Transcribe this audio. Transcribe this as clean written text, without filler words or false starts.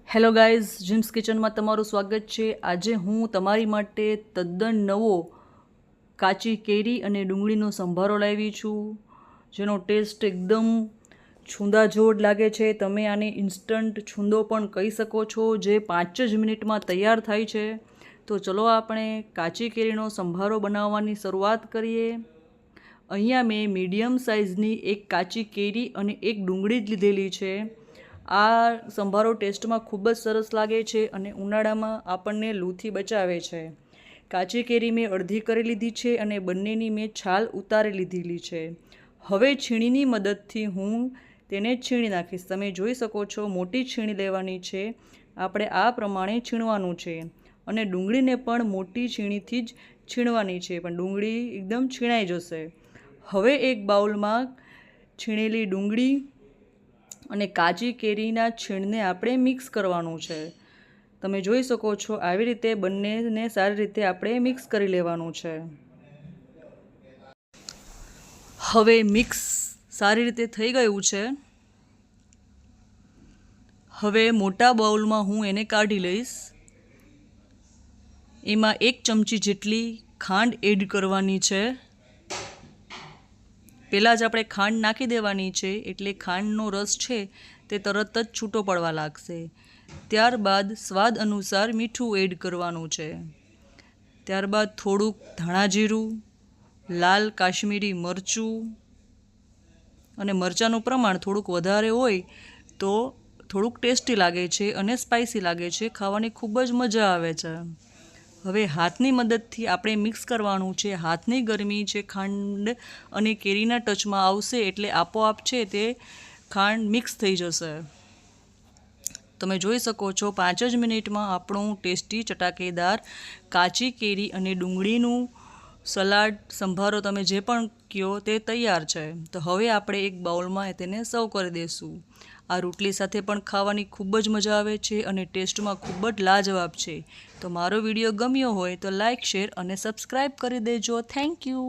Hello guys, gyms કિચનમાં તમારું સ્વાગત છે। આજે હું તમારી માટે તદ્દન નવો કાચી કેરી અને ડુંગળીનો સંભારો લાવી છું, જેનો ટેસ્ટ એકદમ છૂંદાજોડ લાગે છે। તમે આને ઇન્સ્ટન્ટ છૂંદો પણ કહી શકો છો, જે 5 જ મિનિટમાં તૈયાર થાય છે। તો ચલો આપણે કાચી કેરીનો સંભારો બનાવવાની શરૂઆત કરીએ। અહીંયા મેં મીડિયમ સાઇઝની એક કાચી કેરી અને એક ડુંગળી જ લીધેલી છે। આ સંભારો ટેસ્ટમાં ખૂબ જ સરસ લાગે છે અને ઉનાળામાં આપણને લૂથી બચાવે છે। કાચી કેરી મેં અડધી કરી લીધી છે અને બંનેની મેં છાલ ઉતારી લીધેલી છે। હવે છીણીની મદદથી હું તેને છીણી નાખીશ। તમે જોઈ શકો છો, મોટી છીણી લેવાની છે। આપણે આ પ્રમાણે છીણવાનું છે અને ડુંગળીને પણ મોટી છીણીથી જ છીણવાની છે, પણ ડુંગળી એકદમ છીણાઈ જશે। હવે એક બાઉલમાં છીણેલી ડુંગળી અને કાચી કેરીના છીણને આપણે મિક્સ કરવાનું છે। તમે જોઈ શકો છો, આવી રીતે બંનેને સારી રીતે આપણે મિક્સ કરી લેવાનું છે। હવે મિક્સ સારી રીતે થઈ ગયું છે। હવે મોટા બાઉલમાં હું એને કાઢી લઈશ। એમાં 1 ચમચી જેટલી ખાંડ એડ કરવાની છે। પહેલાં જ આપણે ખાંડ નાખી દેવાની છે, એટલે ખાંડનો રસ છે તે તરત જ છૂટો પડવા લાગશે। ત્યારબાદ સ્વાદ અનુસાર મીઠું એડ કરવાનું છે। ત્યારબાદ થોડુંક ધાણા જીરું, લાલ કાશ્મીરી મરચું, અને મરચાંનું પ્રમાણ થોડુંક વધારે હોય તો થોડુંક ટેસ્ટી લાગે છે અને સ્પાઇસી લાગે છે, ખાવાની ખૂબ જ મજા આવે છે। હવે હાથની મદદથી આપણે મિક્સ કરવાનું છે। હાથની ગરમી છે ખાંડ અને કેરીના ટચમાં આવશે એટલે આપોઆપ છે તે ખાંડ મિક્સ થઈ જશે। તમે જોઈ શકો છો, 5 જ મિનિટમાં આપણું ટેસ્ટી ચટાકેદાર કાચી કેરી અને ડુંગળીનું સલાડ, સંભારો, તમે જે પણ કહો તે તૈયાર છે। તો હવે આપણે એક બાઉલમાં તેને સર્વ કરી દઈશું। આ રોટલી સાથે પણ ખાવાની ખૂબ જ મજા આવે છે અને ટેસ્ટમાં ખૂબ જ લાજવાબ છે। તો મારો વિડીયો ગમ્યો હોય તો લાઇક, શેર અને સબસ્ક્રાઈબ કરી દેજો। Thank you.